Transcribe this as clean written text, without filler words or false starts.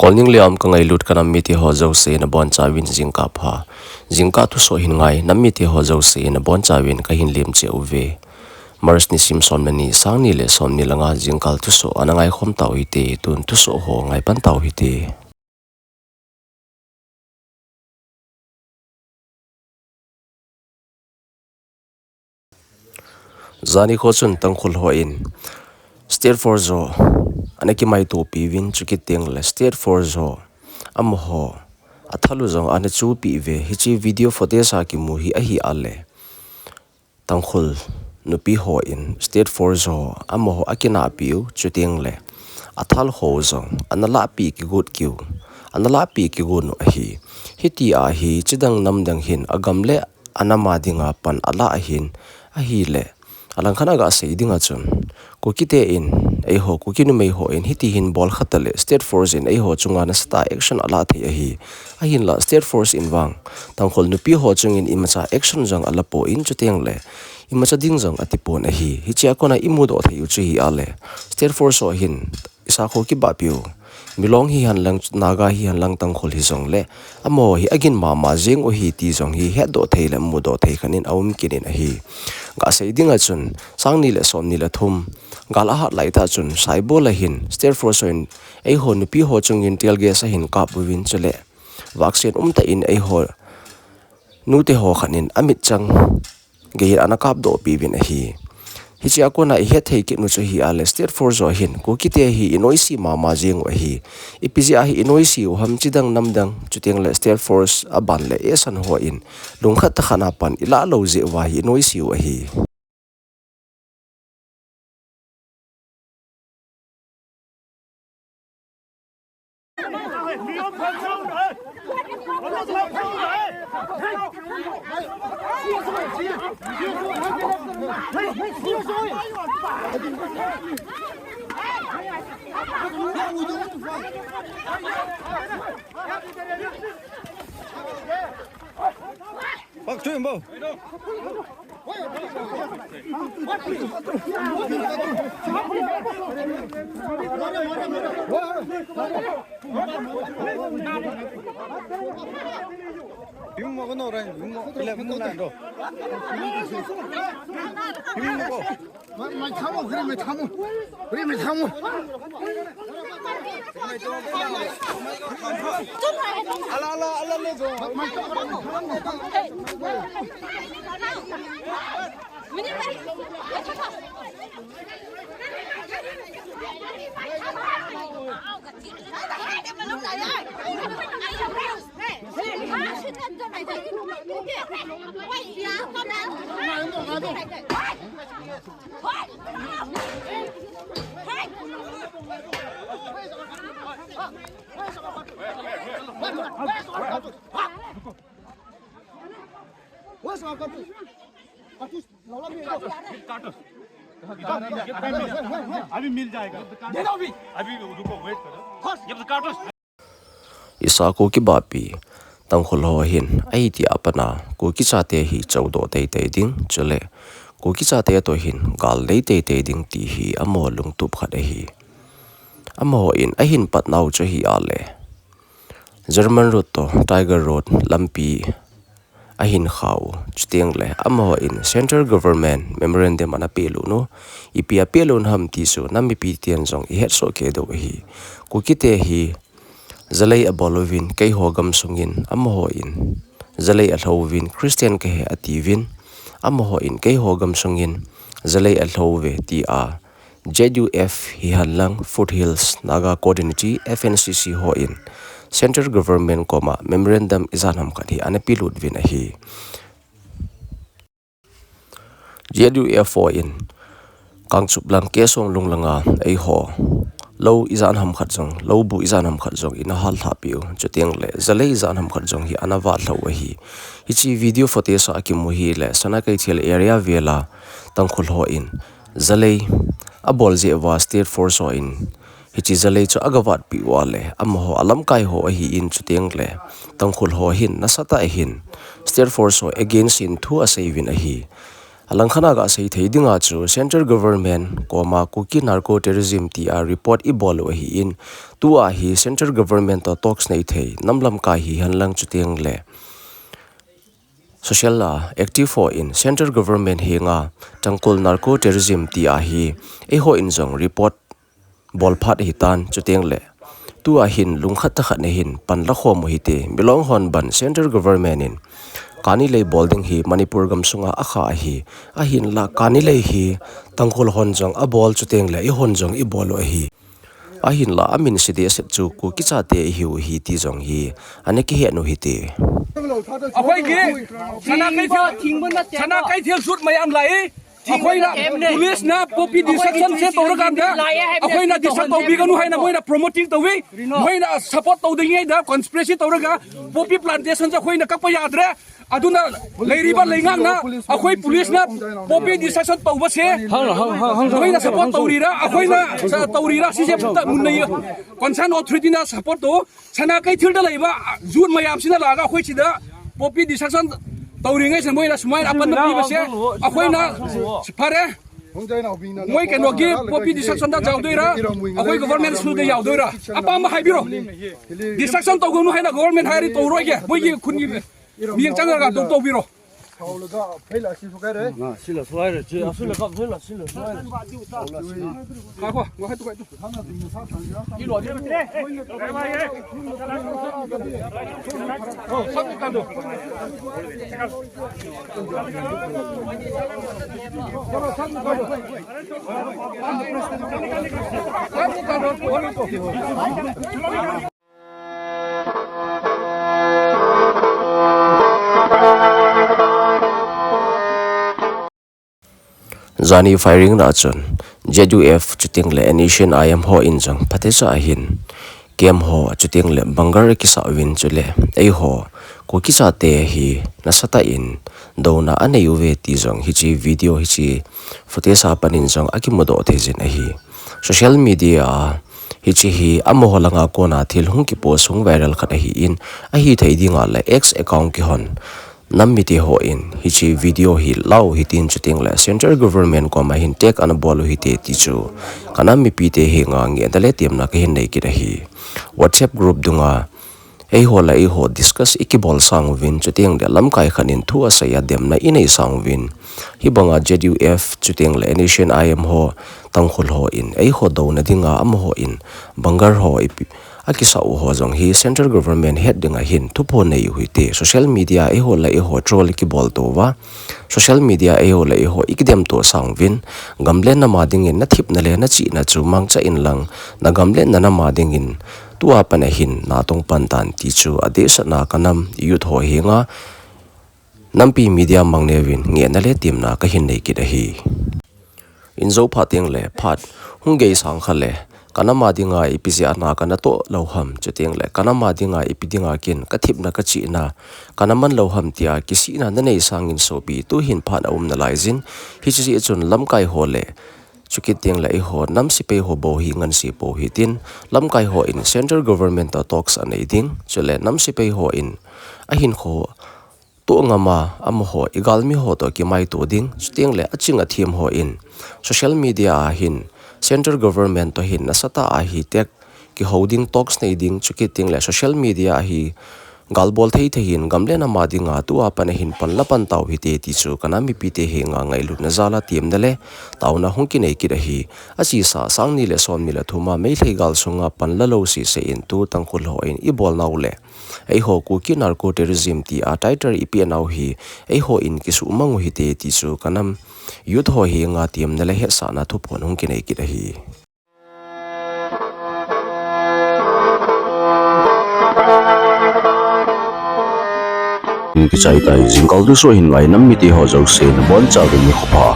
Calling liam ka ngai lut kana miti ho zo se na bon chawin jingka pha jingka tu so hin ngai na miti ho zo se na bon chawin ka hin lim che uve mars ni simson mani sang ni le som ni langa jingkal tu so anangai khom taw hi te tun tu so ho ngai pan taw hi te zani kho chun tangkhul ho in state for zo anaki mai to pi win chuki teng le state for zo am ho athalu zong ane chu pi ve hichi video photo sa ki mu hi a hi ale tangkhul nupi ho in state for zo am ho akina piu chuteng le athal ho zong anala pi ki gut kiu anala pi ki gun a hi hiti a hi chidang nam dang hin agam le anama dinga pan ala a hin a hi le alang khana ga se dinga chun kuki te in ei ho kuki nu mei ho in hiti hin bol khatale state force in ei ho chunga na sta action ala the a hin la state force in wang tangkhol nu pi ho chung in imacha action jang ala po in chuteng le imacha ding jang atipon a hi hichia kona imudo thei chu hi ale state force ho hin isa kho ki ba piu milong hi han lang naga hi han lang tangkhol hi jong le amo hi agin ma jeng o hi ti jong hi he do thei le mu do thei khanin awum kinin a hi ga sei dinga chun sangni le somni le thum gala hat laita chun saibo la hin state force in ei ho nu pi ho chung in tel ge sa hin ka buwin chule vaccine ta in ei ho nu te ho khanin amit chang ge anakap do pi win a hi hichi akona he thei ki nu chu hi ale state force zo hin ko ki te hi inoisi ma jeng wa hi ipiji a hi inoisi u ham chidang namdang chuteng le state force aban le esan ho in lungkhat ta khana pan ila lo je wa hi inoisi wa hi Bak tuyum bu. Bim mo kono ran, bim mo ile mo na do. Bim mo. Mai thamo, kuri mai thamo. Kuri mai thamo. Ala le go. अभी मिल जाएगा दे दो अभी रुको वेट करो ये तो काटो isa ko ki bapi tangkhul ho hin ai ti apana ko ki chate hi chawdo te te ding chule ko ki chate to hin gal dei te te ding ti hi amo lung tup khat hi amo in a hin pat nau cho hi ale German road to Tiger Road lampi a hin khaw chuteng le amo in central government memorandum ana pelu no ipia pelun ham ti su nami pi tian jong i het so ke do hi ko ki te hi zalai abolovin kai hogam sungin amo in zalai alhovin Christian ke he ativin amo in kai hogam sungin zalai alhove ti a JUF hi hanlang foothills naga coordinate FNCC ho in central government koma memorandum izanam kadi anapilut vin a hi JUF ho in kangchup lang kesong lunglanga ei ho lo izan ham khat jong lo bu izan ham khat jong in hal tha piu chuteng le zalai izan ham khat jong hi anawa thlo hi hichi video photo sa ki mu hi le sana kai thel area vela tangkhul ho in zalai abol je wa state force ho in hichi zalai chu agawat pi wale amho alam kai ho hi in chuteng le tangkhul ho hin nasata hin state force ho against in thu a savin a hi alang khana ga sei thei dinga chu central government koma KUKI narco terrorism TAH report I bol hi in tu a hi central government to talks nei thei namlam ka hi hanlang chutiang le social la active for in central government hi nga TANGKHUL narco terrorism TAH hi ho in jong report bol phat hi tan chutiang le tu a hin lungkhat ta khat ne hin pan la khom hi te belong hon ban central government in kani lei bolding hi manipur gam sunga akha hi a hin la kani lei hi TANGKHUL hon jong a bol chuteng le I hon jong I bolo hi a hin la amin sidi set chu ku ki cha te hi ti jong hi ane ki he no hi te akhoi gi sana kai thiel sut mayam lai akhoi na police na popi distraction se to rakam da akhoi na distract to bi ganu hai na moi na promoting to wi moi na support to ding da conspiracy to raga popi plantation ja khoi na ka pa yadre aduna leiriba lengang na akhoi police na popi distraction to ba se moi na support to rira akhoi na to rira si se mun nei concern authority na support to sana kai thil da leiba jun mayam sina la ga akhoi chida popi distraction tauringai se moi na smile apan na pi ba se akhoi na phare moi ke no gi popi distraction da jaw doira akhoi government school da yaw doira apa ma hai biro distraction to gonu hai na government hai ri to roi ge moi gi khun gi mieng chang ga to biro Zani firing na chon JUF chuting le nation IM ho in jang phatesa hin kem ho chuting le bangar ki sa win chule ei ho ko ki sa te hi na sata in do na ane yuve ti jong hi chi video hi chi phatesa panin jong akimodo the jin a hi social media hi chi hi amo holanga ko na thil hung ki post hung viral khat a hi in a hi thei dinga le X account ki hon nammiti ho in hi chi video hi lau hi tin chuting la central government ko ma hin tek an bolu hi te ti chu kana mi pi te hi nga nge dale tiam na ka hin nei ki hi WhatsApp group dunga ei ho la ei ho discuss ikibol sang win chuting de lam kai khanin thu asaya dem na inei sang win hi banga JUF chuting la nation IM ho TANGKHUL ho in ei ho do na dinga am ho in bangar ho akisa u ho jong hi central government head dinga hin thupo nei hui te social media e ho la e ho troll ki bol to wa social media e ho la e ho ikdem to sangwin gamlen na ma dingin na thip na le na chi na chu mang cha in lang na gamlen na ma dingin tua pa na hin na tong pantan ti chu ade sa na kanam youth ho hinga nampi media mangnewin nge na le tim na ka hin nei ki da hi inzo phating le phat hungei sang khale kanama dinga ipisi ana kana to loham chuting le kanama dinga ipidinga kin kathip na ka chi na kanaman loham tia kisi na nei sangin sopi tu hin phan na laizin hi chi chun lamkai hole chukiting la ho nam si pe ho bo hi ngan si po hi tin lamkai ho in central government talks anei ding chule nam si pe ho in a hin kho to ngama am ho igalmi ho to ki mai to ding chuting le achinga thim ho in social media a hin central government to hin nasata a hi tek ki holding talks nei ding chukiting le social media a hi galbol thei thein gamle na ma dinga tu apa na hin pan lapan taw hi te ti chu kana mi pi te he nga ngai lu na zala tiam dale taw na hung ki nei ki hi achi sa sang ni le son mi le thuma mei thei gal sunga pan la lo si se in tu TANGKHUL ho in I bol naw le ei ho KUKI narco terrorism ti a tighter ipi naw hi ei ho in ki su mang hi te ti chu kanam youth ho hi nga tiam na le he sa na thu phon hung ki nei ki hi cái trái tay dính câu thứ số hình ngày năm mươi tỷ họ giàu xe nó bón chào được nhiều khó